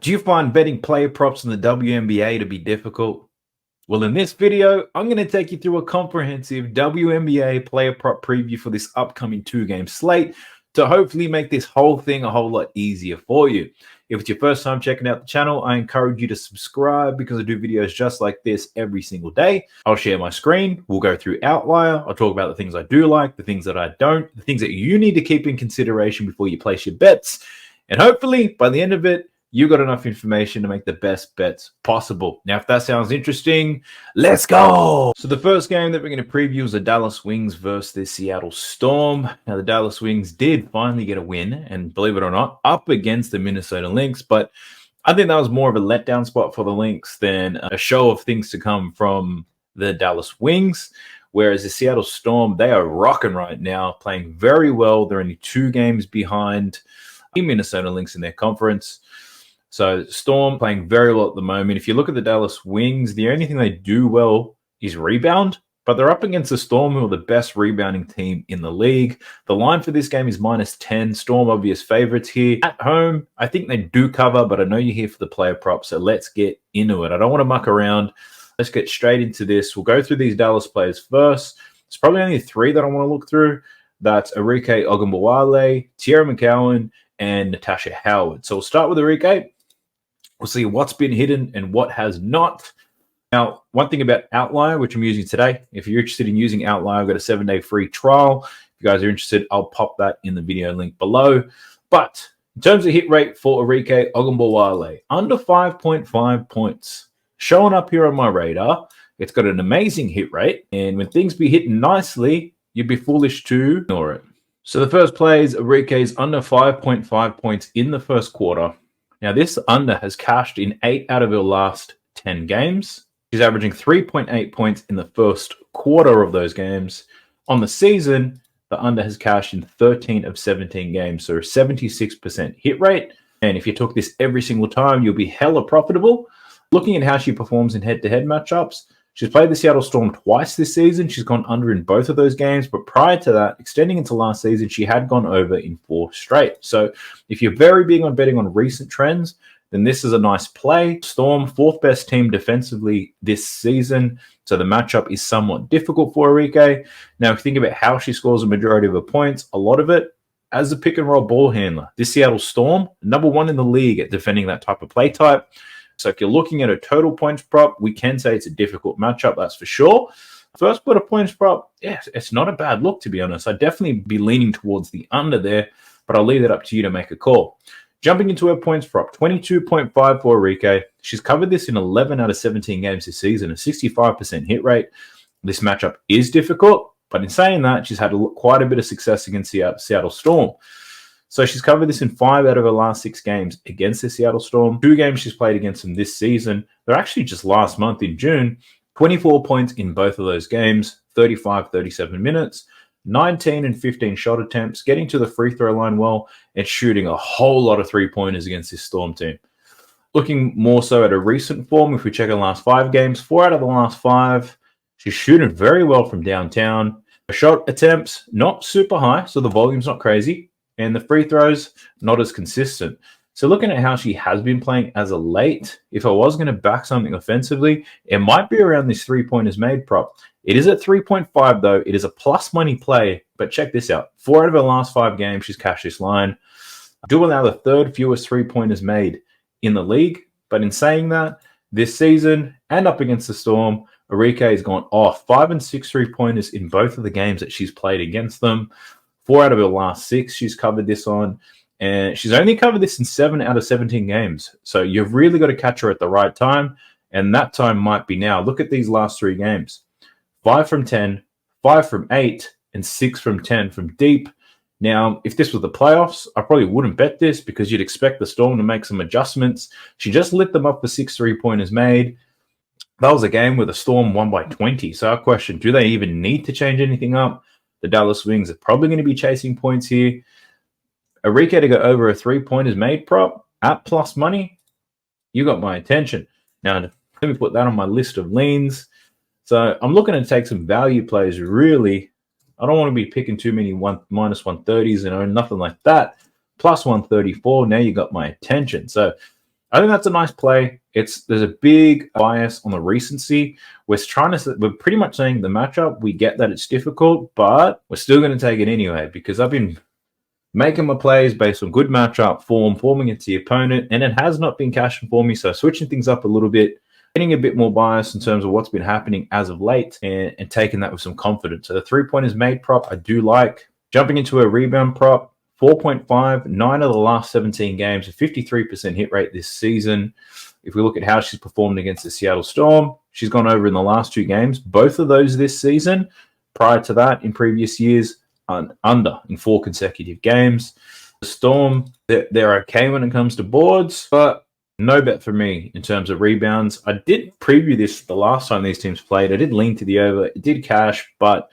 Do you find betting player props in the WNBA to be difficult? Well, in this video, I'm going to take you through a comprehensive WNBA player prop preview for this upcoming 2-game slate to hopefully make this whole thing a whole lot easier for you. If it's your first time checking out the channel, I encourage you to subscribe because I do videos just like this every single day. I'll share my screen. We'll go through Outlier. I'll talk about the things I do like, the things that I don't, the things that you need to keep in consideration before you place your bets. And hopefully, by the end of it, you got enough information to make the best bets possible. Now, if that sounds interesting, let's go. So the first game that we're going to preview is the Dallas Wings versus the Seattle Storm. Now, the Dallas Wings did finally get a win, and believe it or not, up against the Minnesota Lynx. But I think that was more of a letdown spot for the Lynx than a show of things to come from the Dallas Wings. Whereas the Seattle Storm, they are rocking right now, playing very well. They're only 2 games behind the Minnesota Lynx in their conference. So Storm playing very well at the moment. If you look at the Dallas Wings, the only thing they do well is rebound, but they're up against the Storm, who are the best rebounding team in the league. The line for this game is -10. Storm obvious favorites here. At home, I think they do cover, but I know you're here for the player prop, so let's get into it. I don't want to muck around. Let's get straight into this. We'll go through these Dallas players first. There's probably only 3 that I want to look through. That's Arike Ogunbowale, Tierra McCowan, and Natasha Howard. So we'll start with Arike. We'll see what's been hidden and what has not. Now, one thing about Outlier, which I'm using today, if you're interested in using Outlier, I've got a 7-day free trial. If you guys are interested, I'll pop that in the video link below. But in terms of hit rate for Arike Ogunbowale, under 5.5 points. Showing up here on my radar, it's got an amazing hit rate. And when things be hitting nicely, you'd be foolish to ignore it. So the first play is Arike's under 5.5 points in the first quarter. Now, this under has cashed in 8 out of her last 10 games. She's averaging 3.8 points in the first quarter of those games. On the season, the under has cashed in 13 of 17 games, so a 76% hit rate. And if you took this every single time, you'll be hella profitable. Looking at how she performs in head-to-head matchups, she's played the Seattle Storm twice this season. She's gone under in both of those games. But prior to that, extending into last season, she had gone over in 4 straight. So if you're very big on betting on recent trends, then this is a nice play. Storm, 4th best team defensively this season. So the matchup is somewhat difficult for Arike. Now, if you think about how she scores a majority of her points, a lot of it as a pick-and-roll ball handler. This Seattle Storm, #1 in the league at defending that type of play type. So if you're looking at a total points prop, we can say it's a difficult matchup, that's for sure. First quarter points prop, yeah, it's not a bad look, to be honest. I'd definitely be leaning towards the under there, but I'll leave it up to you to make a call. Jumping into her points prop, 22.5 for Arike. She's covered this in 11 out of 17 games this season, a 65% hit rate. This matchup is difficult, but in saying that, she's had quite a bit of success against the Seattle Storm. So she's covered this in 5 out of her last 6 games against the Seattle Storm. 2 games she's played against them this season. They're actually just last month in June. 24 points in both of those games, 37 minutes, 19 and 15 shot attempts, getting to the free throw line well, and shooting a whole lot of 3-pointers against this Storm team. Looking more so at a recent form, if we check her last 5 games, 4 out of the last 5, she's shooting very well from downtown. Her shot attempts, not super high, so the volume's not crazy. And the free throws, not as consistent. So looking at how she has been playing as of late, if I was going to back something offensively, it might be around this 3-pointers made prop. It is at 3.5, though. It is a plus money play. But check this out. 4 out of her last 5 games, she's cashed this line. Do allow the 3rd fewest 3-pointers made in the league. But in saying that, this season and up against the Storm, Arike has gone off 5 and 6 3-pointers in both of the games that she's played against them. 4 out of her last 6 she's covered this on, and she's only covered this in 7 out of 17 games. So you've really got to catch her at the right time, and that time might be now. Look at these last 3 games. 5 from 10, 5 from 8, and 6 from 10 from deep. Now, if this was the playoffs, I probably wouldn't bet this because you'd expect the Storm to make some adjustments. She just lit them up for 6 3-pointers made. That was a game where the Storm won by 20. So our question, do they even need to change anything up? The Dallas Wings are probably going to be chasing points here. Arike to go over a 3-pointers made prop at plus money. You got my attention. Now, let me put that on my list of leans. So I'm looking to take some value plays, really. I don't want to be picking too many minus 130s, nothing like that. Plus 134, now you got my attention. So I think that's a nice play. There's a big bias on the recency. We're pretty much saying the matchup, we get that it's difficult, but we're still going to take it anyway because I've been making my plays based on good matchup forming against the opponent, and it has not been cashing for me. So switching things up a little bit, getting a bit more bias in terms of what's been happening as of late, and taking that with some confidence. So the 3-pointers made prop, I do like. Jumping into a rebound prop, 4.5, 9 of the last 17 games, a 53% hit rate this season. If we look at how she's performed against the Seattle Storm, she's gone over in the last 2 games, both of those this season. Prior to that, in previous years, under in 4 consecutive games. The Storm, they're okay when it comes to boards, but no bet for me in terms of rebounds. I did preview this the last time these teams played. I did lean to the over. It did cash, but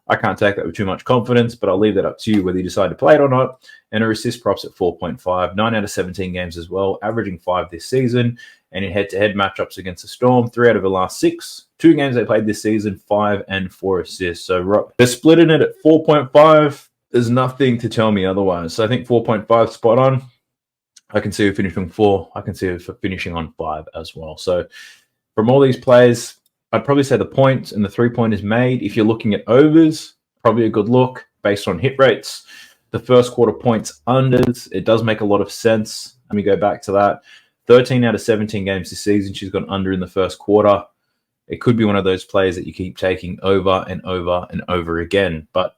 I can't take that with too much confidence, but I'll leave that up to you whether you decide to play it or not. And her assist props at 4.5, 9 out of 17 games as well, averaging 5 this season. And in head-to-head matchups against the Storm, 3 out of the last 6. 2 games they played this season, 5 and 4 assists. So they're splitting it at 4.5. There's nothing to tell me otherwise. So I think 4.5 spot on. I can see her finishing 4. I can see her finishing on 5 as well. So from all these plays, I'd probably say the points and the 3-pointers made. If you're looking at overs, probably a good look based on hit rates. The first quarter points unders, it does make a lot of sense. Let me go back to that. 13 out of 17 games this season, she's gone under in the first quarter. It could be one of those plays that you keep taking over and over and over again. But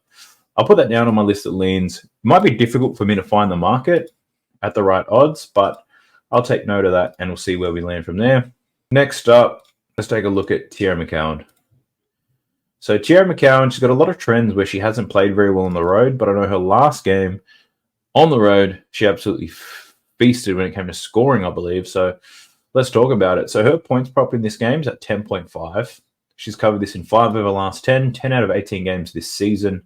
I'll put that down on my list of leans. It might be difficult for me to find the market at the right odds, but I'll take note of that and we'll see where we land from there. Next up, let's take a look at Teaira McCowan. So Teaira McCowan, she's got a lot of trends where she hasn't played very well on the road, but I know her last game on the road, she absolutely feasted when it came to scoring, I believe. So let's talk about it. So her points prop in this game is at 10.5. She's covered this in 5 of her last 10 out of 18 games this season.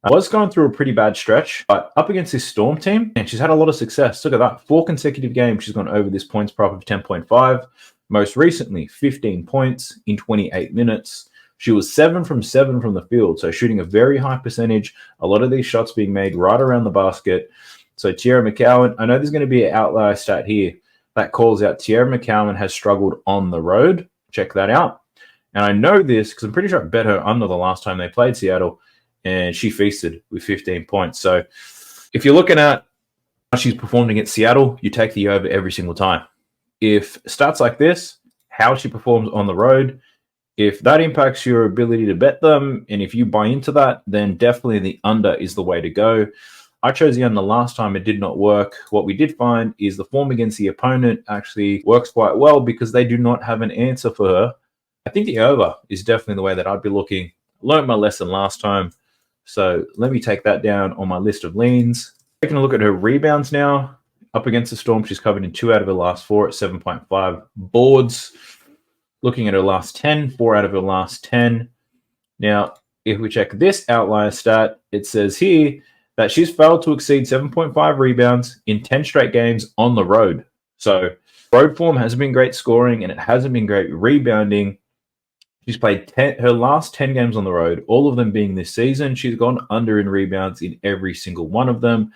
I was going through a pretty bad stretch, but up against this Storm team, and she's had a lot of success. Look at that. 4 consecutive games she's gone over this points prop of 10.5. Most recently, 15 points in 28 minutes. She was 7 from 7 from the field, so shooting a very high percentage. A lot of these shots being made right around the basket. So Teaira McCowan, I know there's going to be an outlier stat here that calls out Teaira McCowan has struggled on the road. Check that out. And I know this because I'm pretty sure I bet her under the last time they played Seattle, and she feasted with 15 points. So if you're looking at how she's performed against Seattle, you take the over every single time. If stats like this, how she performs on the road, if that impacts your ability to bet them, and if you buy into that, then definitely the under is the way to go. I chose the under last time. It did not work. What we did find is the form against the opponent actually works quite well because they do not have an answer for her. I think the over is definitely the way that I'd be looking. Learned my lesson last time. So let me take that down on my list of leans. Taking a look at her rebounds now. Up against the Storm, she's covered in 2 out of her last 4 at 7.5 boards. Looking at her last 10, 4 out of her last 10. Now, if we check this outlier stat, it says here that she's failed to exceed 7.5 rebounds in 10 straight games on the road. So road form hasn't been great scoring and it hasn't been great rebounding. She's played her last 10 games on the road, all of them being this season. She's gone under in rebounds in every single one of them.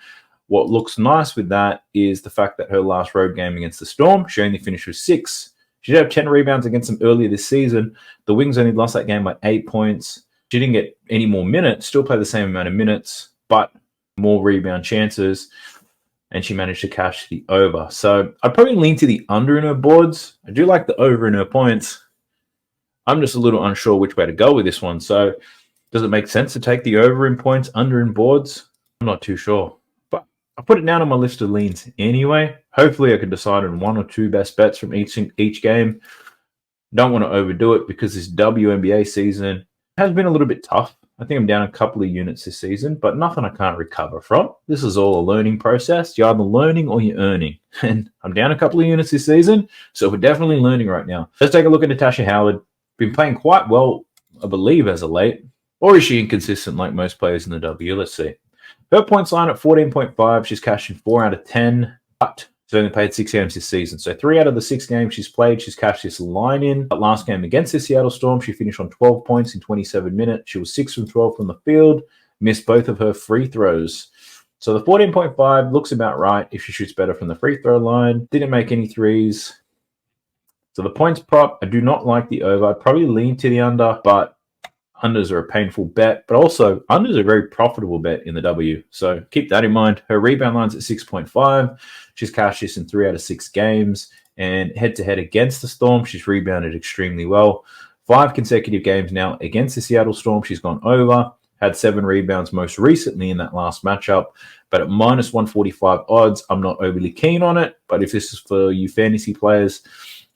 What looks nice with that is the fact that her last road game against the Storm, she only finished with 6. She did have 10 rebounds against them earlier this season. The Wings only lost that game by 8 points. She didn't get any more minutes, still played the same amount of minutes, but more rebound chances, and she managed to cash the over. So I'd probably lean to the under in her boards. I do like the over in her points. I'm just a little unsure which way to go with this one. So does it make sense to take the over in points, under in boards? I'm not too sure. But I put it down on my list of leans anyway. Hopefully I can decide on 1 or 2 best bets from each game. Don't want to overdo it because this WNBA season has been a little bit tough. I think I'm down a couple of units this season, but nothing I can't recover from. This is all a learning process. You're either learning or you're earning. And I'm down a couple of units this season, so we're definitely learning right now. Let's take a look at Natasha Howard. Been playing quite well, I believe, as of late. Or is she inconsistent like most players in the W? Let's see. Her points line at 14.5. She's cashed in 4 out of 10, but she's only played 6 games this season. So 3 out of the 6 games she's played, she's cashed this line in. But last game against the Seattle Storm, she finished on 12 points in 27 minutes. She was 6 from 12 from the field, missed both of her free throws. So the 14.5 looks about right if she shoots better from the free throw line. Didn't make any threes. So the points prop, I do not like the over. I'd probably lean to the under, but unders are a painful bet. But also, unders are a very profitable bet in the W. So keep that in mind. Her rebound line's at 6.5. She's cashed this in 3 out of 6 games. And head-to-head against the Storm, she's rebounded extremely well. 5 consecutive games now against the Seattle Storm, she's gone over. Had 7 rebounds most recently in that last matchup. But at minus 145 odds, I'm not overly keen on it. But if this is for you fantasy players,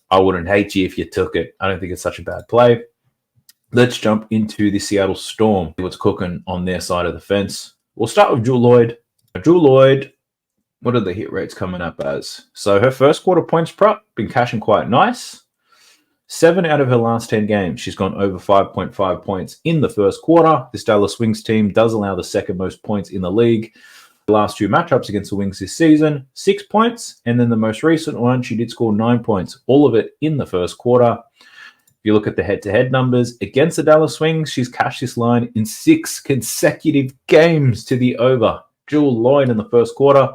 I wouldn't hate you if you took it. I don't think it's such a bad play. Let's jump into the Seattle Storm. What's cooking on their side of the fence? We'll start with Jewell Loyd. Jewell Loyd, what are the hit rates coming up as? So her first quarter points prop, been cashing quite nice. 7 out of her last 10 games, she's gone over 5.5 points in the first quarter. This Dallas Wings team does allow the second most points in the league. The last 2 matchups against the Wings this season, 6 points. And then the most recent one, she did score 9 points, all of it in the first quarter. If you look at the head-to-head numbers, against the Dallas Wings, she's cashed this line in 6 consecutive games to the over. Jewell Loyd in the first quarter,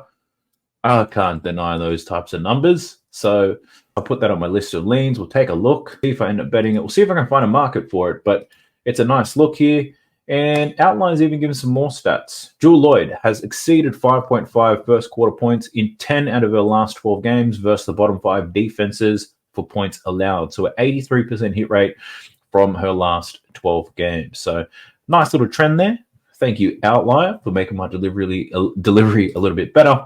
I can't deny those types of numbers. So I'll put that on my list of leans. We'll take a look, see if I end up betting it. We'll see if I can find a market for it, but it's a nice look here. And Outline's even given some more stats. Jewell Loyd has exceeded 5.5 first quarter points in 10 out of her last 12 games versus the bottom 5 defenses for points allowed. So an 83% hit rate from her last 12 games. So nice little trend there. Thank you, Outlier, for making my delivery a little bit better.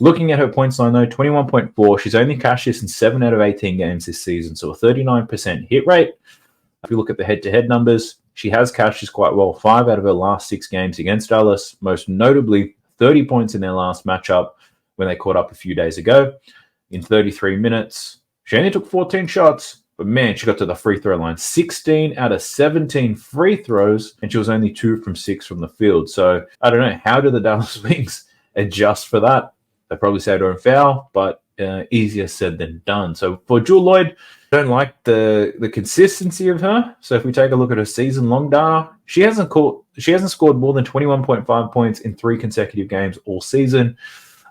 Looking at her points line, though, 21.4. She's only cashed this in 7 out of 18 games this season, so a 39% hit rate. If you look at the head-to-head numbers, she has cashed this quite well. 5 out of her last 6 games against Dallas, most notably 30 points in their last matchup when they caught up a few days ago. In 33 minutes, she only took 14 shots, but man, she got to the free throw line. 16 out of 17 free throws, and she was only 2 from 6 from the field. So I don't know, how do the Dallas Wings adjust for that? They probably saved her in foul, but easier said than done. So for Jewell Loyd, I don't like the consistency of her. So if we take a look at her season-long data, she hasn't scored more than 21.5 points in 3 consecutive games all season.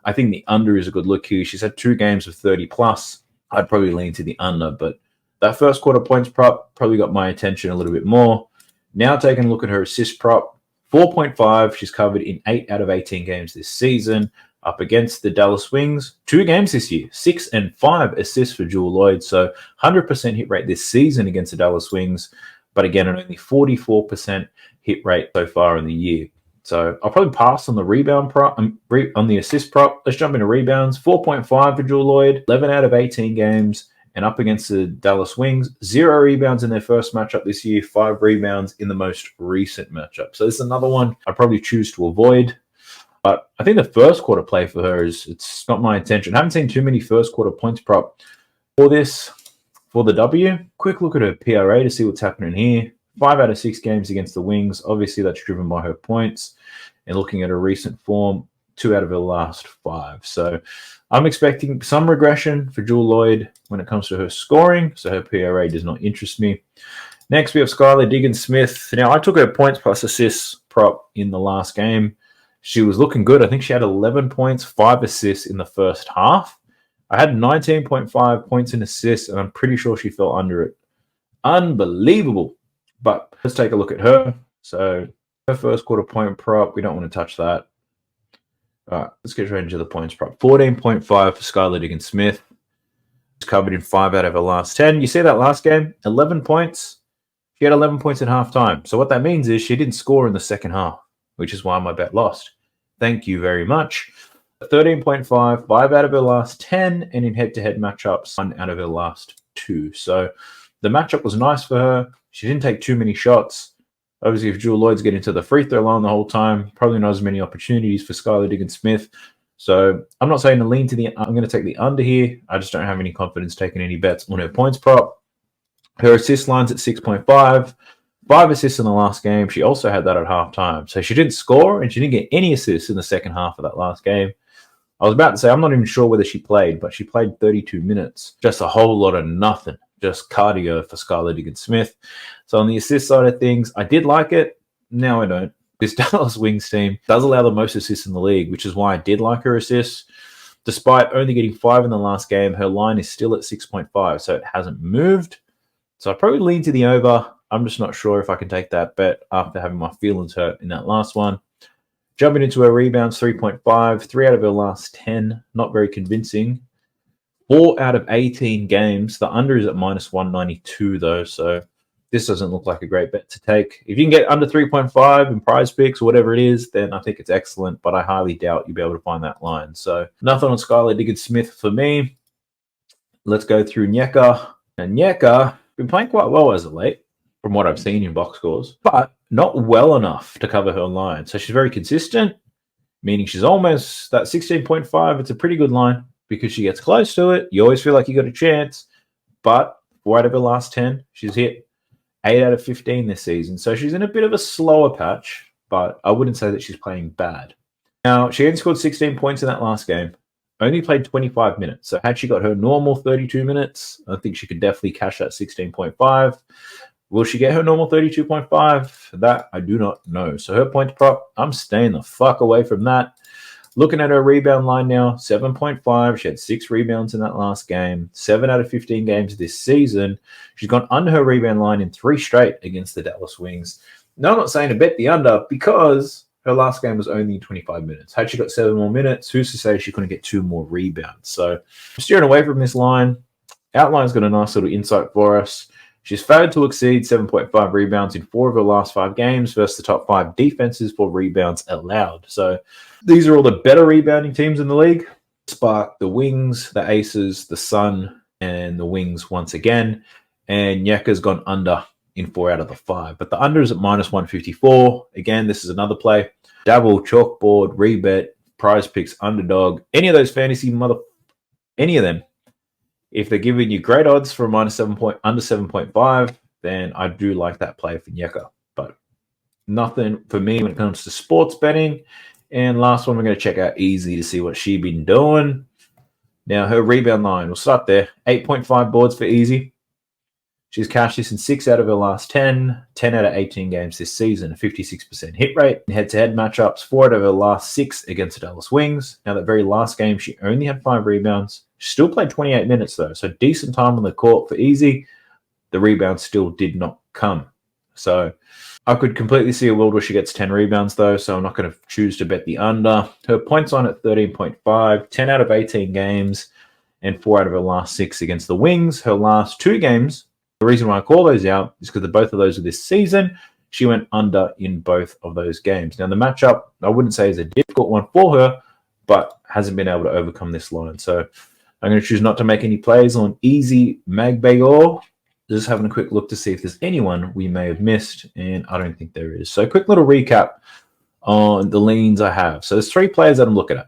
I think the under is a good look here. She's had 2 games of 30+. I'd probably lean to the under, but that first quarter points prop probably got my attention a little bit more. Now taking a look at her assist prop, 4.5. She's covered in 8 out of 18 games this season. Up against the Dallas Wings, 2 games this year, 6 and 5 assists for Jewell Loyd. So 100% hit rate this season against the Dallas Wings, but again, an only 44% hit rate so far in the year. So I'll probably pass on the rebound prop, on the assist prop. Let's jump into rebounds. 4.5 for Jewell Loyd, 11 out of 18 games, and up against the Dallas Wings, 0 rebounds in their first matchup this year, 5 rebounds in the most recent matchup. So this is another one I'd probably choose to avoid. But I think the first quarter play for her it's got my attention. I haven't seen too many first quarter points prop for this, for the W. Quick look at her PRA to see what's happening here. 5 out of 6 games against the Wings. Obviously, that's driven by her points. And looking at her recent form, 2 out of her last 5. So I'm expecting some regression for Jewell Loyd when it comes to her scoring. So her PRA does not interest me. Next, we have Skylar Diggins-Smith. Now, I took her points plus assists prop in the last game. She was looking good. I think she had 11 points, 5 assists in the first half. I had 19.5 points in assists, and I'm pretty sure she fell under it. Unbelievable. But let's take a look at her. So her first quarter point prop, we don't want to touch that. All right, let's get straight into the points prop. 14.5 for Skylar Diggins-Smith. She's covered in 5 out of her last 10. You see that last game? 11 points. She had 11 points at halftime. So what that means is she didn't score in the second half, which is why my bet lost. Thank you very much. 13.5, 5 out of her last 10, and in head-to-head matchups, 1 out of her last 2. So the matchup was nice for her. She didn't take too many shots. Obviously, if Jewell Loyd's getting to the free throw line the whole time, probably not as many opportunities for Skylar Diggins-Smith. So I'm not saying to lean to the, I'm going to take the under here. I just don't have any confidence taking any bets on her points prop. Her assist line's at 6.5. 5 assists in the last game. She also had that at halftime. So she didn't score and she didn't get any assists in the second half of that last game. I was about to say, I'm not even sure whether she played, but she played 32 minutes. Just a whole lot of nothing. Just cardio for Skylar Diggins-Smith. So on the assist side of things, I did like it. Now I don't. This Dallas Wings team does allow the most assists in the league, which is why I did like her assists. Despite only getting 5 in the last game, her line is still at 6.5, so it hasn't moved. So I probably lean to the over. I'm just not sure if I can take that bet after having my feelings hurt in that last one. Jumping into her rebounds, 3.5, 3 out of her last 10. Not very convincing. 4 out of 18 games. The under is at minus 192, though, so this doesn't look like a great bet to take. If you can get under 3.5 in prize picks or whatever it is, then I think it's excellent, but I highly doubt you'll be able to find that line. So nothing on Skylar Diggins-Smith for me. Let's go through Onyeka. And Onyeka been playing quite well as of late, from what I've seen in box scores, but not well enough to cover her line. So she's very consistent, meaning she's almost that 16.5. It's a pretty good line because she gets close to it. You always feel like you got a chance, but 4 out of her last 10, she's hit 8 out of 15 this season. So she's in a bit of a slower patch, but I wouldn't say that she's playing bad. Now, she only scored 16 points in that last game. Only played 25 minutes. So had she got her normal 32 minutes, I think she could definitely cash that 16.5. Will she get her normal 32.5? That I do not know. So her points prop, I'm staying the fuck away from that. Looking at her rebound line now, 7.5. She had 6 rebounds in that last game. 7 out of 15 games this season. She's gone under her rebound line in 3 straight against the Dallas Wings. Now, I'm not saying to bet the under because her last game was only 25 minutes. Had she got 7 more minutes, who's to say she couldn't get 2 more rebounds? So I'm steering away from this line. Outline's got a nice little insight for us. She's failed to exceed 7.5 rebounds in 4 of her last 5 games versus the top 5 defenses for rebounds allowed. So these are all the better rebounding teams in the league. Spark, the Wings, the Aces, the Sun, and the Wings once again. And Onyeka's gone under in 4 out of the 5. But the under is at minus 154. Again, this is another play. Dabble, chalkboard, rebet, prize picks, underdog, any of those fantasy any of them. If they're giving you great odds for under 7.5, then I do like that play for Onyeka. But nothing for me when it comes to sports betting. And last one, we're going to check out Easy to see what she's been doing. Now, her rebound line, we'll start there. 8.5 boards for Easy. She's cashed this in 6 out of her last 10, 10 out of 18 games this season, a 56% hit rate. In head-to-head matchups, 4 out of her last 6 against the Dallas Wings. Now, that very last game, she only had 5 rebounds. She still played 28 minutes, though, so decent time on the court for Easy. The rebound still did not come. So I could completely see a world where she gets 10 rebounds, though, so I'm not going to choose to bet the under. Her points on at 13.5, 10 out of 18 games, and 4 out of her last 6 against the Wings. Her last 2 games, the reason why I call those out is because both of those are this season. She went under in both of those games. Now, the matchup, I wouldn't say is a difficult one for her, but hasn't been able to overcome this line. So I'm going to choose not to make any plays on Easy Magbayor. Just having a quick look to see if there's anyone we may have missed, and I don't think there is. So quick little recap on the leans I have. So there's 3 players that I'm looking at.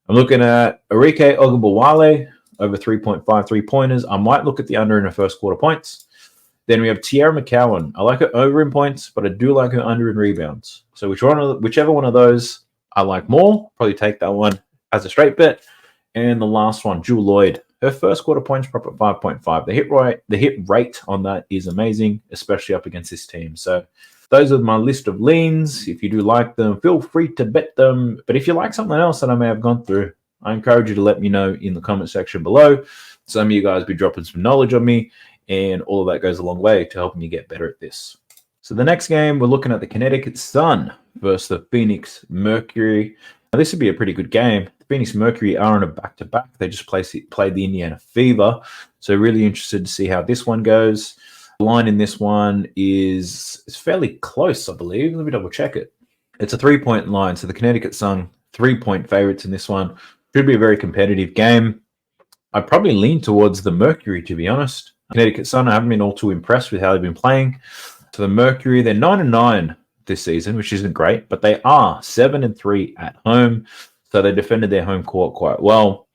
I'm looking at Arike Ogunbowale, over 3.5 3-pointers. I might look at the under in her first quarter points. Then we have Tiara McCowan. I like her over in points, but I do like her under in rebounds. So whichever one of those I like more, probably take that one as a straight bet. And the last one, Jewel Lloyd. Her first quarter points prop at 5.5. The hit rate on that is amazing, especially up against this team. So those are my list of leans. If you do like them, feel free to bet them. But if you like something else that I may have gone through, I encourage you to let me know in the comment section below. Some of you guys be dropping some knowledge on me, and all of that goes a long way to helping you get better at this. So the next game, we're looking at the Connecticut Sun versus the Phoenix Mercury. Now, this would be a pretty good game. The Phoenix Mercury are on a back-to-back. They just played the Indiana Fever. So really interested to see how this one goes. The line in this one is fairly close, I believe. Let me double check it. It's a 3-point line. So the Connecticut Sun, 3-point favorites in this one. Should be a very competitive game. I'd probably lean towards the Mercury, to be honest. Connecticut Sun, I haven't been all too impressed with how they've been playing. So the Mercury, they're 9-9 this season, which isn't great, but they are 7-3 at home. So they defended their home court quite well.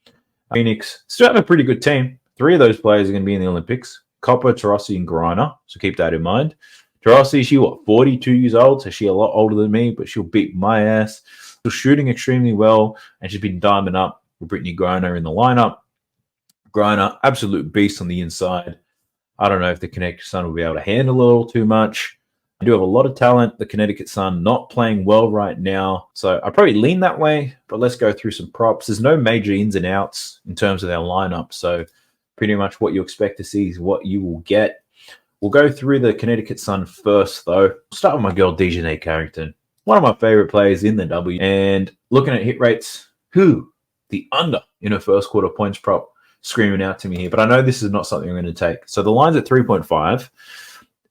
Phoenix still have a pretty good team. 3 of those players are going to be in the Olympics. Copper, Tarossi, and Griner. So keep that in mind. Tarossi, she 42 years old, so she's a lot older than me, but she'll beat my ass. She's shooting extremely well, and she's been diamond up with Brittany Griner in the lineup. Griner, absolute beast on the inside. I don't know if the Connecticut Sun will be able to handle a little too much. I do have a lot of talent. The Connecticut Sun not playing well right now. So I probably lean that way, but let's go through some props. There's no major ins and outs in terms of their lineup. So pretty much what you expect to see is what you will get. We'll go through the Connecticut Sun first, though. I'll start with my girl, Dejanay Carrington. One of my favorite players in the W. And looking at hit rates, the under in her first quarter points prop screaming out to me here. But I know this is not something I'm going to take. So the line's at 3.5.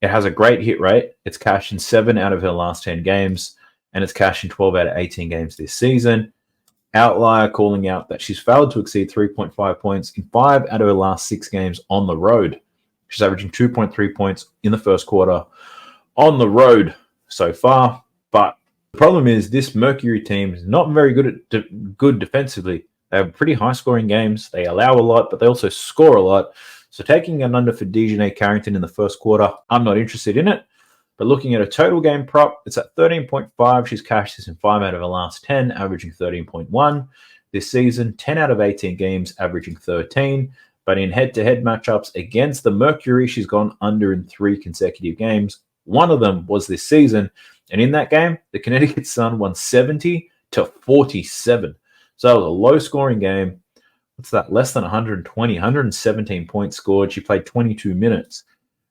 It has a great hit rate. It's cashed in 7 out of her last 10 games, and it's cashed in 12 out of 18 games this season. Outlier calling out that she's failed to exceed 3.5 points in 5 out of her last 6 games on the road. She's averaging 2.3 points in the first quarter on the road so far. But the problem is this Mercury team is not very good defensively. They have pretty high-scoring games. They allow a lot, but they also score a lot. So taking an under for Dejanay Carrington in the first quarter, I'm not interested in it. But looking at a total game prop, it's at 13.5. She's cashed this in 5 out of her last 10, averaging 13.1. This season, 10 out of 18 games, averaging 13. But in head-to-head matchups against the Mercury, she's gone under in 3 consecutive games. One of them was this season. And in that game, the Connecticut Sun won 70-47. So that was a low-scoring game. What's that? Less than 120, 117 points scored. She played 22 minutes.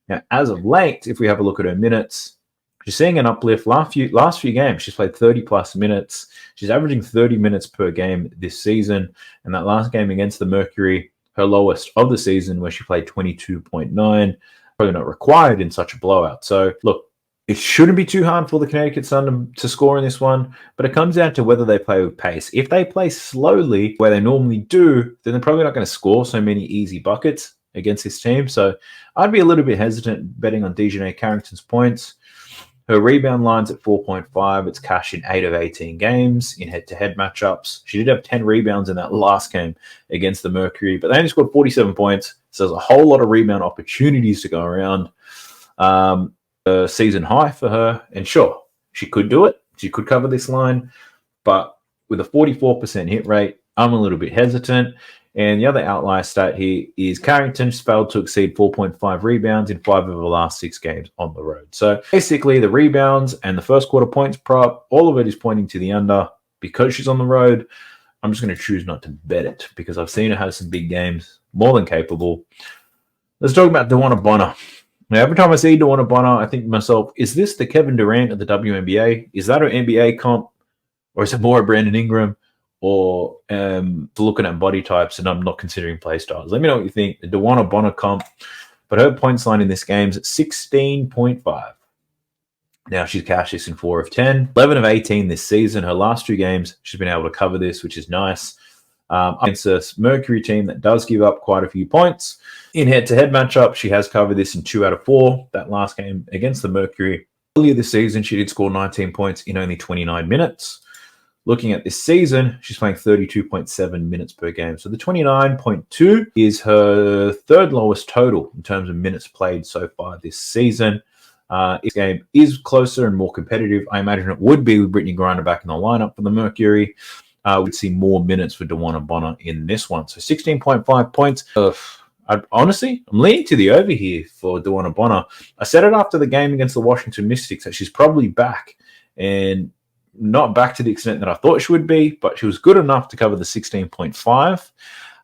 Now, as of late, if we have a look at her minutes, she's seeing an uplift. Last few games, she's played 30-plus minutes. She's averaging 30 minutes per game this season. And that last game against the Mercury, her lowest of the season, where she played 22.9, probably not required in such a blowout. So, look, it shouldn't be too hard for the Connecticut Sun to score in this one, but it comes down to whether they play with pace. If they play slowly, where they normally do, then they're probably not going to score so many easy buckets against this team. So I'd be a little bit hesitant betting on Dejanay Carrington's points. Her rebound line's at 4.5. It's cashed in 8 of 18 games in head-to-head matchups. She did have 10 rebounds in that last game against the Mercury, but they only scored 47 points. So there's a whole lot of rebound opportunities to go around. A season high for her, and sure, she could do it. She could cover this line, but with a 44% hit rate, I'm a little bit hesitant. And the other outlier stat here is Carrington's failed to exceed 4.5 rebounds in 5 of the last 6 games on the road. So basically, the rebounds and the first quarter points prop, all of it is pointing to the under. Because she's on the road, I'm just going to choose not to bet it because I've seen her have some big games, more than capable. Let's talk about DeWanna Bonner. Now, every time I see DeWanna Bonner, I think to myself, is this the Kevin Durant of the WNBA? Is that her NBA comp? Or is it more Brandon Ingram? Or looking at body types and I'm not considering play styles? Let me know what you think. The DeWanna Bonner comp. But her points line in this game is at 16.5. Now, she's cashed this in 4 of 10. 11 of 18 this season. Her last 2 games, she's been able to cover this, which is nice. Against a Mercury team that does give up quite a few points. In head-to-head matchup, she has covered this in 2 out of 4. That last game against the Mercury. Earlier this season, she did score 19 points in only 29 minutes. Looking at this season, she's playing 32.7 minutes per game. So the 29.2 is her 3rd lowest total in terms of minutes played so far this season. This game is closer and more competitive. I imagine it would be with Brittany Griner back in the lineup for the Mercury. We'd see more minutes for DeWanna Bonner in this one. So 16.5 points. I'm leaning to the over here for DeWanna Bonner. I said it after the game against the Washington Mystics that she's probably back, and not back to the extent that I thought she would be, but she was good enough to cover the 16.5.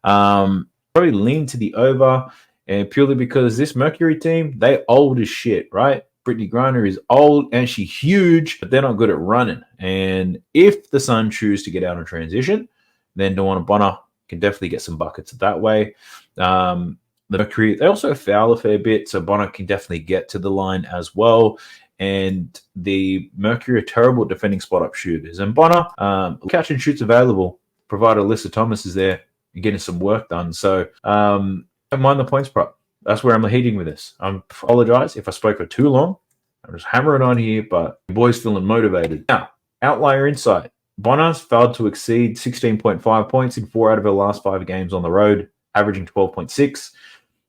Probably lean to the over, and purely because this Mercury team, they old as shit, right? Brittany Griner is old and she's huge, but they're not good at running. And if the Sun choose to get out in transition, then DeWanna Bonner can definitely get some buckets that way. The Mercury, they also foul a fair bit, so Bonner can definitely get to the line as well. And the Mercury are terrible at defending spot-up shooters. And Bonner, catch and shoots available, provided Alyssa Thomas is there and getting some work done. So don't mind the points prop. That's where I'm heading with this. I apologize if I spoke for too long. I'm just hammering on here, but the boy's feeling motivated. Now, outlier insight. Bonner's failed to exceed 16.5 points in 4 out of her last 5 games on the road, averaging 12.6.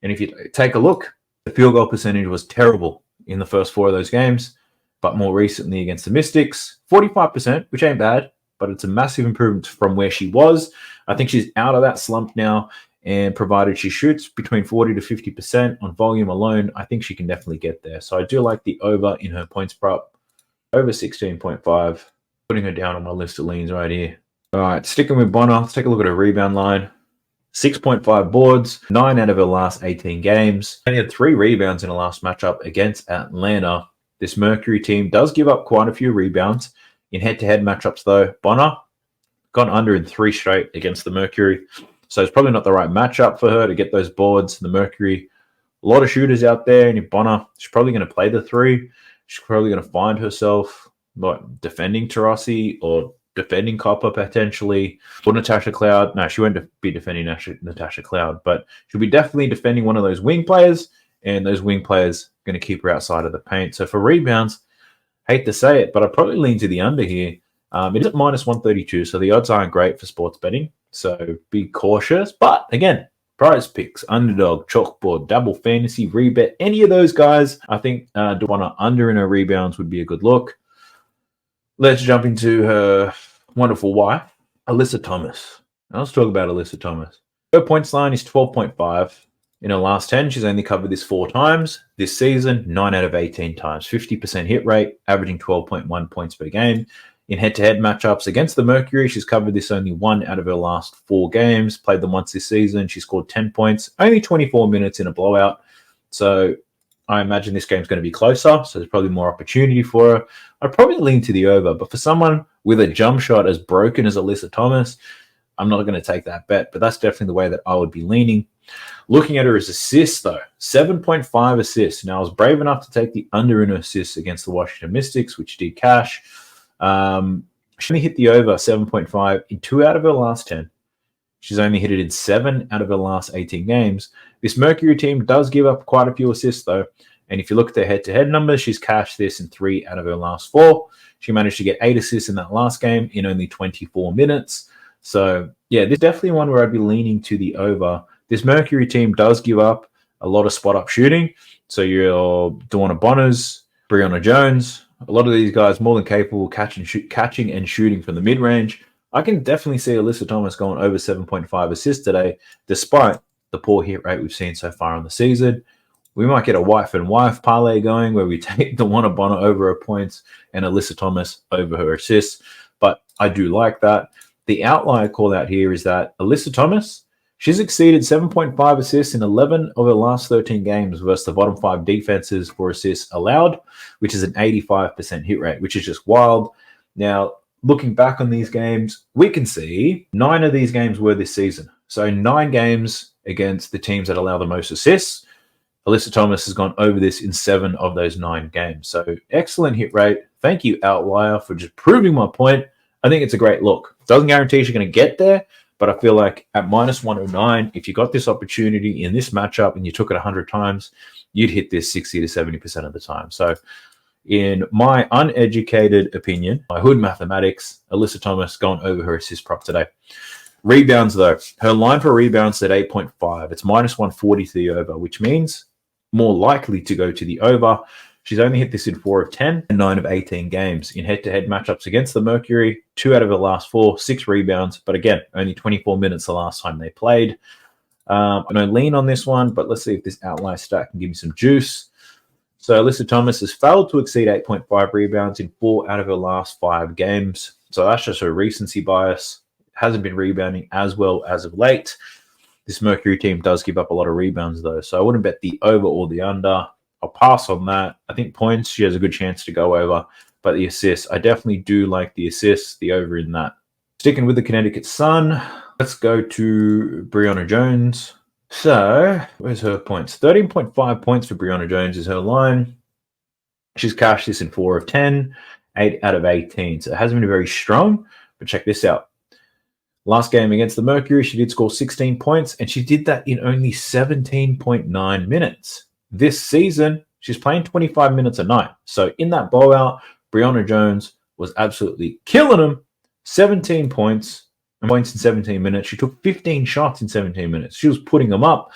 And if you take a look, the field goal percentage was terrible in the first 4 of those games, but more recently against the Mystics, 45%, which ain't bad, but it's a massive improvement from where she was. I think she's out of that slump now, And provided she shoots between 40 to 50% on volume alone, I think she can definitely get there. So I do like the over in her points prop, over 16.5. Putting her down on my list of leans right here. All right, sticking with Bonner, let's take a look at her rebound line. 6.5 boards, 9 out of her last 18 games. Only had 3 rebounds in the last matchup against Atlanta. This Mercury team does give up quite a few rebounds. In head-to-head matchups, though, Bonner gone under in 3 straight against the Mercury. So it's probably not the right matchup for her to get those boards. The Mercury, a lot of shooters out there, and if Bonner, she's probably going to play the 3. She's probably going to find herself defending Taurasi or defending Copper potentially, or Natasha Cloud. No, she won't be defending Natasha Cloud, but she'll be definitely defending one of those wing players, and those wing players are going to keep her outside of the paint. So for rebounds, hate to say it, but I'd probably lean to the under here. It is at minus 132, so the odds aren't great for sports betting, so be cautious. But again, prize picks, underdog, chalkboard, double fantasy, rebet, any of those guys, I think Duana under in her rebounds would be a good look. Let's jump into her wonderful wife, Alyssa Thomas. Now let's talk about Alyssa Thomas. Her points line is 12.5. In her last 10, she's only covered this 4 times. This season, 9 out of 18 times. 50% hit rate, averaging 12.1 points per game. In head-to-head matchups against the Mercury, she's covered this only 1 out of her last 4 games. Played them once this season. She scored 10 points, only 24 minutes in a blowout. So I imagine this game's going to be closer, so there's probably more opportunity for her. I'd probably lean to the over, but for someone with a jump shot as broken as Alyssa Thomas, I'm not going to take that bet, but that's definitely the way that I would be leaning. Looking at her as assists, though, 7.5 assists. Now, I was brave enough to take the under in her assists against the Washington Mystics, which did cash. She only hit the over 7.5 in 2 out of her last 10. She's only hit it in 7 out of her last 18 games. This Mercury team does give up quite a few assists, though. And if you look at their head-to-head numbers, she's cashed this in 3 out of her last 4. She managed to get 8 assists in that last game in only 24 minutes. So, yeah, this is definitely one where I'd be leaning to the over. This Mercury team does give up a lot of spot-up shooting. So your Duana Bonners, Breonna Jones, a lot of these guys more than capable of catching and shooting from the mid-range. I can definitely see Alyssa Thomas going over 7.5 assists today, despite the poor hit rate we've seen so far on the season. We might get a wife and wife parlay going where we take Duana Bonner over her points and Alyssa Thomas over her assists. But I do like that. The outlier call out here is that Alyssa Thomas, she's exceeded 7.5 assists in 11 of her last 13 games versus the bottom 5 defenses for assists allowed, which is an 85% hit rate, which is just wild. Now, looking back on these games, we can see 9 of these games were this season. So 9 games against the teams that allow the most assists. Alyssa Thomas has gone over this in 7 of those 9 games. So excellent hit rate. Thank you, Outlier, for just proving my point. I think it's a great look. Doesn't guarantee she's going to get there, but I feel like at minus 109, if you got this opportunity in this matchup and you took it 100 times, you'd hit this 60 to 70% of the time. So in my uneducated opinion, my hood mathematics, Alyssa Thomas going over her assist prop today. Rebounds, though. Her line for rebounds at 8.5. It's minus 140 to the over, which means more likely to go to the over. She's only hit this in 4 of 10 and 9 of 18 games. In head-to-head matchups against the Mercury, 2 out of her last 4, 6 rebounds. But again, only 24 minutes the last time they played. I don't lean on this one, but let's see if this outlier stat can give me some juice. So Alyssa Thomas has failed to exceed 8.5 rebounds in 4 out of her last 5 games. So that's just her recency bias. Hasn't been rebounding as well as of late. This Mercury team does give up a lot of rebounds, though. So I wouldn't bet the over or the under. I'll pass on that. I think points, she has a good chance to go over. But the assists, I definitely do like the assists, the over in that. Sticking with the Connecticut Sun, let's go to Breonna Jones. So, where's her points? 13.5 points for Breonna Jones is her line. She's cashed this in 4 of 10, 8 out of 18. So it hasn't been very strong, but check this out. Last game against the Mercury, she did score 16 points, and she did that in only 17.9 minutes. This season, she's playing 25 minutes a night. So in that blowout, Breonna Jones was absolutely killing them. 17 points in 17 minutes. She took 15 shots in 17 minutes. She was putting them up.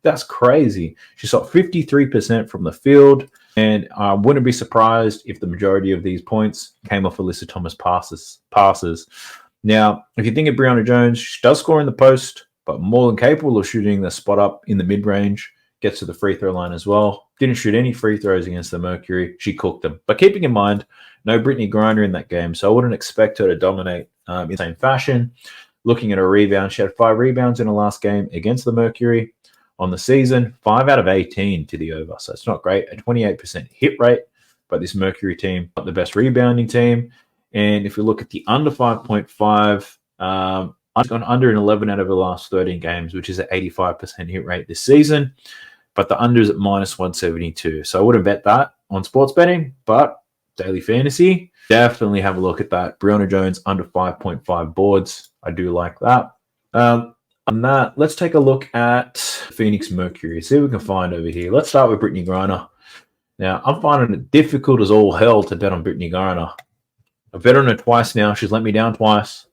That's crazy. She shot 53% from the field, and I wouldn't be surprised if the majority of these points came off Alyssa Thomas passes. Now, if you think of Breonna Jones, she does score in the post, but more than capable of shooting the spot up in the mid-range. Gets to the free throw line as well. Didn't shoot any free throws against the Mercury. She cooked them. But keeping in mind, no Brittany Griner in that game, so I wouldn't expect her to dominate in the same fashion. Looking at her rebound, she had 5 rebounds in her last game against the Mercury. On the season, 5 out of 18 to the over. So it's not great. A 28% hit rate, but this Mercury team, not the best rebounding team. And if you look at the under 5.5, I've gone under in 11 out of the last 13 games, which is an 85% hit rate this season. But the under is at minus 172. So I wouldn't bet that on sports betting, but daily fantasy, definitely have a look at that. Breonna Jones under 5.5 boards. I do like that. On that, let's take a look at Phoenix Mercury. See what we can find over here. Let's start with Brittany Griner. Now, I'm finding it difficult as all hell to bet on Brittany Griner. I've bet on her twice now. She's let me down twice.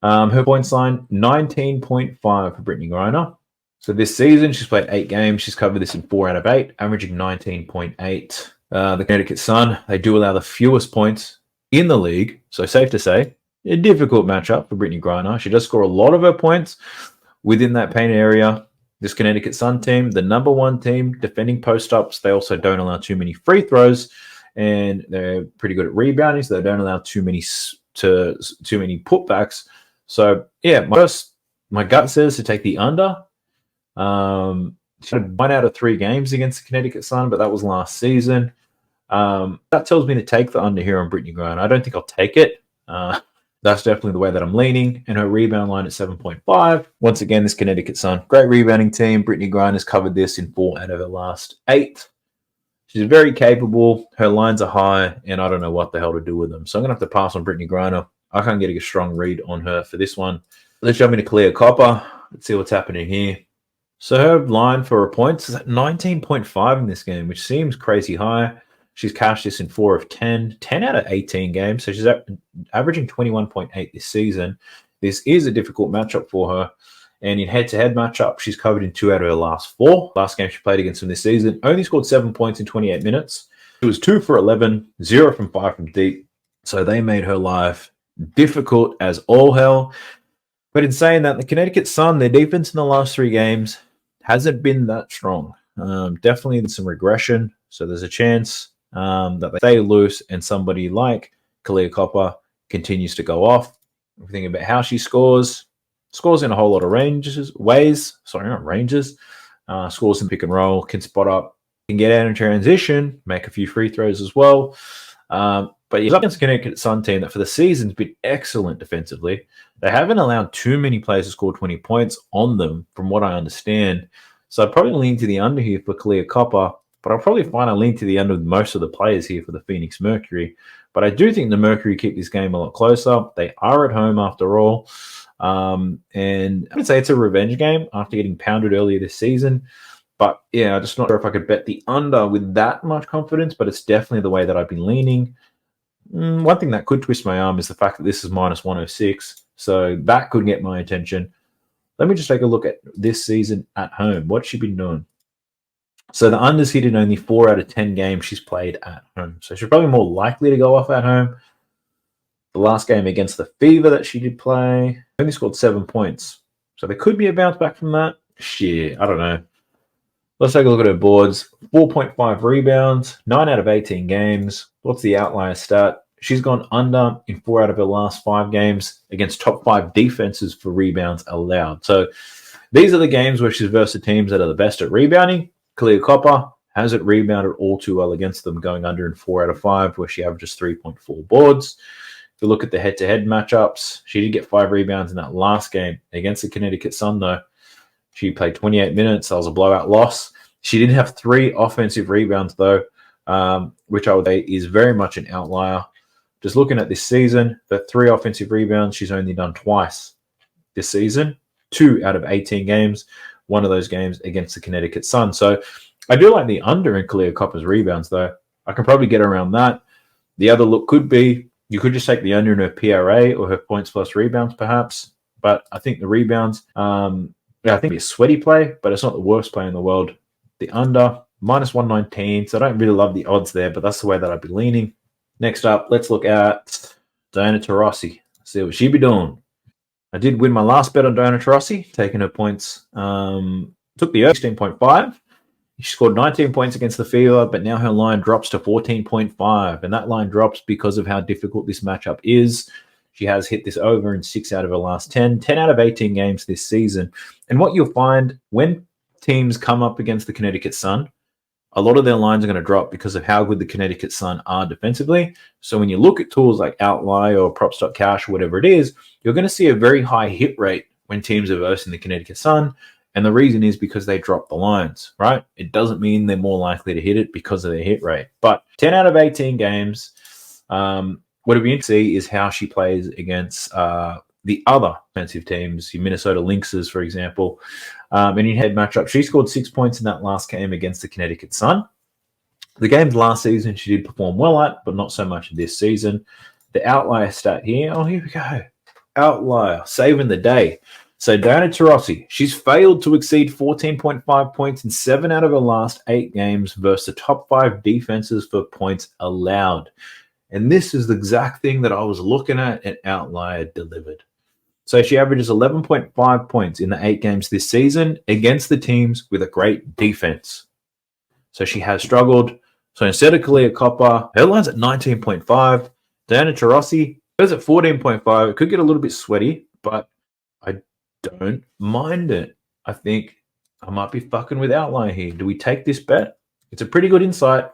Her points line, 19.5 for Brittany Griner. So this season, she's played 8 games. She's covered this in 4 out of 8, averaging 19.8. The Connecticut Sun, they do allow the fewest points in the league. So safe to say, a difficult matchup for Brittany Griner. She does score a lot of her points within that paint area. This Connecticut Sun team, the number 1 team defending post-ups. They also don't allow too many free throws, and they're pretty good at rebounding, so they don't allow too many putbacks. So, yeah, my gut says to take the under. She had 1 out of 3 games against the Connecticut Sun, but that was last season. That tells me to take the under here on Brittany Griner. I don't think I'll take it. That's definitely the way that I'm leaning. And her rebound line at 7.5. Once again, this Connecticut Sun, great rebounding team. Brittany Griner's covered this in 4 out of her last 8. She's very capable. Her lines are high, and I don't know what the hell to do with them. So I'm going to have to pass on Brittany Griner. I can't get a strong read on her for this one. Let's jump into Clear Copper. Let's see what's happening here. So her line for her points is at 19.5 in this game, which seems crazy high. She's cashed this in 4 of 10, 10 out of 18 games. So she's averaging 21.8 this season. This is a difficult matchup for her. And in head-to-head matchup, she's covered in 2 out of her last 4. Last game she played against them this season, only scored 7 points in 28 minutes. It was 2 for 11, 0 from 5 from deep. So they made her life difficult as all hell. But in saying that, the Connecticut Sun, their defense in the last 3 games hasn't been that strong. Definitely some regression. So there's a chance that they stay loose and somebody like Kalia Copper continues to go off. If we think about how she scores in a whole lot of ways. Sorry, not ranges. Scores in pick and roll, can spot up, can get out in transition, make a few free throws as well. But you're up against the Connecticut Sun team that for the season's been excellent defensively. They haven't allowed too many players to score 20 points on them, from what I understand. So I'd probably lean to the under here for Kalia Copper. But I'll probably find I lean to the end of most of the players here for the Phoenix Mercury. But I do think the Mercury keep this game a lot closer. They are at home after all. And I would say it's a revenge game after getting pounded earlier this season. But yeah, I'm just not sure if I could bet the under with that much confidence, but it's definitely the way that I've been leaning. One thing that could twist my arm is the fact that this is minus 106. So that could get my attention. Let me just take a look at this season at home. What's she been doing? So the under's hit in only 4 out of 10 games she's played at home. So she's probably more likely to go off at home. The last game against the Fever that she did play, only scored 7 points. So there could be a bounce back from that. Shit, I don't know. Let's take a look at her boards. 4.5 rebounds, 9 out of 18 games. What's the outlier stat? She's gone under in 4 out of her last 5 games against top 5 defenses for rebounds allowed. So these are the games where she's versus teams that are the best at rebounding. Kalia Copper hasn't rebounded all too well against them, going under in 4 out of 5, where she averages 3.4 boards. If you look at the head-to-head matchups, she did get 5 rebounds in that last game against the Connecticut Sun, though. She played 28 minutes. That was a blowout loss. She did have 3 offensive rebounds, though, which I would say is very much an outlier. Just looking at this season, the 3 offensive rebounds she's only done twice this season, 2 out of 18 games. One of those games against the Connecticut Sun. So I do like the under in Kalia Copper's rebounds, though. I can probably get around that. The other look could be, you could just take the under in her PRA or her points plus rebounds, perhaps. But I think the rebounds, I think it'd be a sweaty play, but it's not the worst play in the world. The under, minus 119. So I don't really love the odds there, but that's the way that I'd be leaning. Next up, let's look at Diana Taurasi. See what she be doing. I did win my last bet on Diana Taurasi, taking her points. Took the 16.5. She scored 19 points against the Fever, but now her line drops to 14.5. And that line drops because of how difficult this matchup is. She has hit this over in 6 out of her last 10 out of 18 games this season. And what you'll find when teams come up against the Connecticut Sun, a lot of their lines are going to drop because of how good the Connecticut Sun are defensively. So when you look at tools like Outlier or Props.cash or whatever it is, you're going to see a very high hit rate when teams are versing the Connecticut Sun. And the reason is because they drop the lines, right? It doesn't mean they're more likely to hit it because of their hit rate. But 10 out of 18 games, what it'll be interesting to see is how she plays against the other offensive teams, your Minnesota Lynxes, for example. And in head matchup, she scored 6 points in that last game against the Connecticut Sun. The games last season she did perform well at, but not so much this season. The outlier stat here, oh, here we go. Outlier, saving the day. So Diana Taurasi, she's failed to exceed 14.5 points in 7 out of her last 8 games versus the top 5 defenses for points allowed. And this is the exact thing that I was looking at and Outlier delivered. So she averages 11.5 points in the 8 games this season against the teams with a great defense. So she has struggled. So instead of Kalia Copper, her line's at 19.5. Diana Taurasi goes at 14.5. It could get a little bit sweaty, but I don't mind it. I think I might be fucking with Outlier here. Do we take this bet? It's a pretty good insight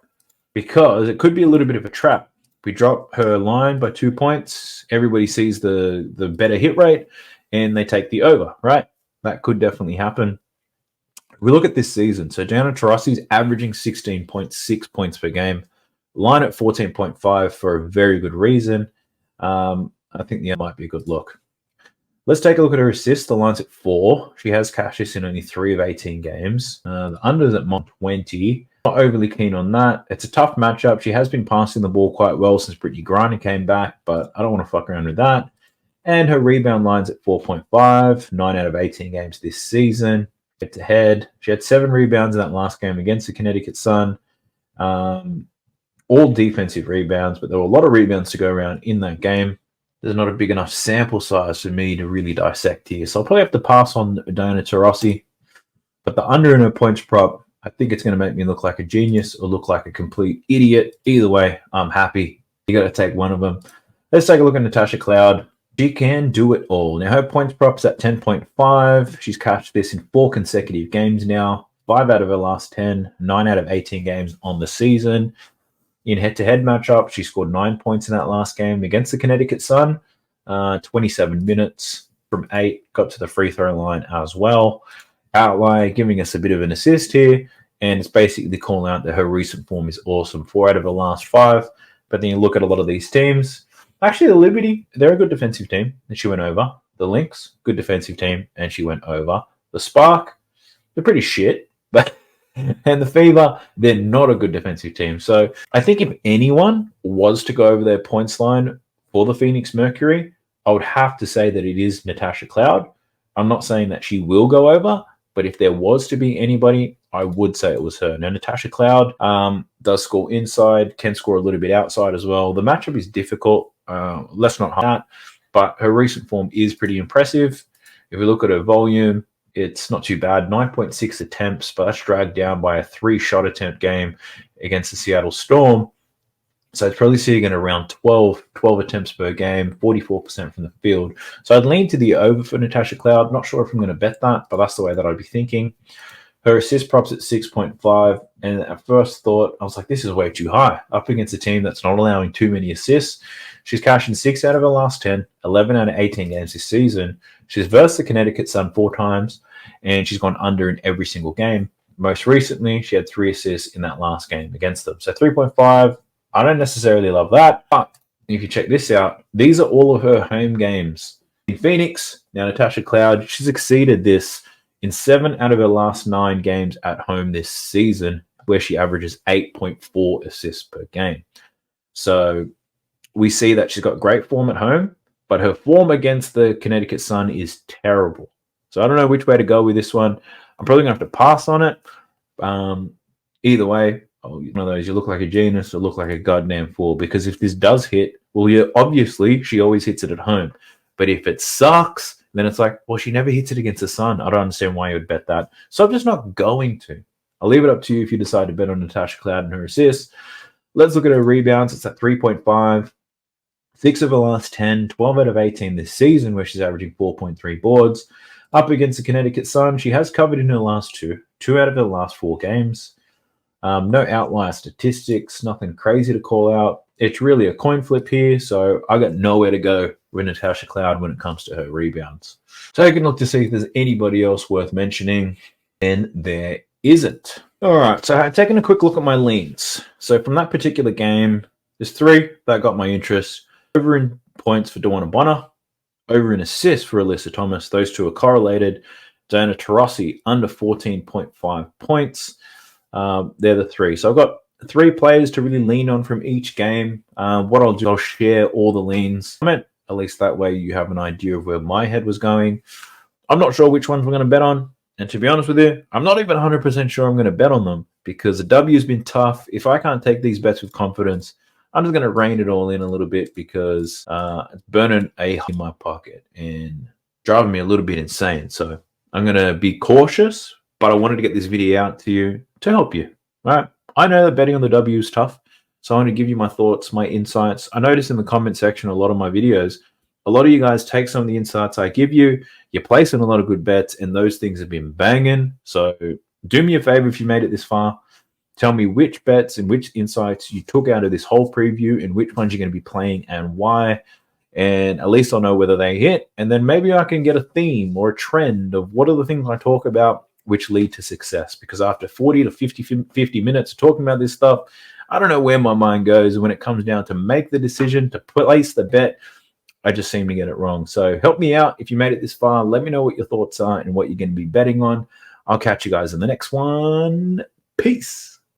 because it could be a little bit of a trap. We drop her line by 2 points. Everybody sees the better hit rate and they take the over, right? That could definitely happen. We look at this season. So Diana Taurasi is averaging 16.6 points per game. Line at 14.5 for a very good reason. I think the might be a good look. Let's take a look at her assists. The line's at 4. She has cashed this in only 3 of 18 games. The under's at 20. Not overly keen on that. It's a tough matchup. She has been passing the ball quite well since Brittany Griner came back, but I don't want to fuck around with that. And her rebound line's at 4.5, 9 out of 18 games this season. Head to head, she had 7 rebounds in that last game against the Connecticut Sun. All defensive rebounds, but there were a lot of rebounds to go around in that game. There's not a big enough sample size for me to really dissect here. So I'll probably have to pass on Diana Taurasi. But the under in her points prop, I think it's going to make me look like a genius or look like a complete idiot. Either way, I'm happy. You got to take one of them. Let's take a look at Natasha Cloud. She can do it all. Now, her points prop's at 10.5. She's cashed this in 4 consecutive games now. 5 out of her last 10, 9 out of 18 games on the season. In head-to-head matchup, she scored 9 points in that last game against the Connecticut Sun. 27 minutes from 8. Got to the free throw line as well. Outlier giving us a bit of an assist here, and it's basically calling out that her recent form is awesome. 4 out of her last 5. But then you look at a lot of these teams. Actually, the Liberty, they're a good defensive team, and she went over. The Lynx, good defensive team, and she went over. The Spark, they're pretty shit, but and the Fever, they're not a good defensive team. So I think if anyone was to go over their points line for the Phoenix Mercury, I would have to say that it is Natasha Cloud. I'm not saying that she will go over, but if there was to be anybody, I would say it was her. Now, Natasha Cloud does score inside, can score a little bit outside as well. The matchup is difficult. Let's not hide that. But her recent form is pretty impressive. If we look at her volume, it's not too bad. 9.6 attempts, but that's dragged down by a 3-shot attempt game against the Seattle Storm. So it's probably sitting at around 12 attempts per game, 44% from the field. So I'd lean to the over for Natasha Cloud. Not sure if I'm going to bet that, but that's the way that I'd be thinking. Her assist prop's at 6.5. And at first thought, I was like, this is way too high. Up against a team that's not allowing too many assists. She's cashed in 6 out of her last 10, 11 out of 18 games this season. She's versed the Connecticut Sun 4 times, and she's gone under in every single game. Most recently, she had 3 assists in that last game against them. So 3.5, I don't necessarily love that. But if you check this out, these are all of her home games. In Phoenix, now Natasha Cloud, she's exceeded this in 7 out of her last 9 games at home this season, where she averages 8.4 assists per game. So we see that she's got great form at home, but her form against the Connecticut Sun is terrible. So I don't know which way to go with this one. I'm probably going to have to pass on it. Either way, one of those, you look like a genius or look like a goddamn fool. Because if this does hit, well, yeah, obviously she always hits it at home. But if it sucks, then it's like, well, she never hits it against the Sun. I don't understand why you would bet that. So I'm just not going to. I'll leave it up to you if you decide to bet on Natasha Cloud and her assists. Let's look at her rebounds. It's at 3.5. 6 of her last 10, 12 out of 18 this season, where she's averaging 4.3 boards. Up against the Connecticut Sun, she has covered in her last two out of her last 4 games. No outlier statistics, nothing crazy to call out. It's really a coin flip here, so I got nowhere to go with Natasha Cloud when it comes to her rebounds. Taking a look to see if there's anybody else worth mentioning, and there isn't. All right, so taking a quick look at my leans. So from that particular game, there's 3 that got my interest. Over in points for Dawana Bonner, over in assists for Alyssa Thomas. Those 2 are correlated. Diana Taurasi under 14.5 points. They're the 3. So I've got 3 players to really lean on from each game. What I'll do, I'll share all the leans. At least that way you have an idea of where my head was going. I'm not sure which ones we're going to bet on. And to be honest with you, I'm not even 100% sure I'm going to bet on them because the W has been tough. If I can't take these bets with confidence, I'm just going to rein it all in a little bit because it's burning a hole in my pocket and driving me a little bit insane. So I'm going to be cautious, but I wanted to get this video out to you to help you. All right. I know that betting on the W is tough, so I'm going to give you my thoughts, my insights. I noticed in the comment section, a lot of my videos, a lot of you guys take some of the insights I give you, you're placing a lot of good bets, and those things have been banging. So do me a favor if you made it this far. Tell me which bets and which insights you took out of this whole preview and which ones you're going to be playing and why. And at least I'll know whether they hit. And then maybe I can get a theme or a trend of what are the things I talk about which lead to success. Because after 40 to 50 minutes of talking about this stuff, I don't know where my mind goes. And when it comes down to make the decision to place the bet, I just seem to get it wrong. So help me out if you made it this far. Let me know what your thoughts are and what you're going to be betting on. I'll catch you guys in the next one. Peace.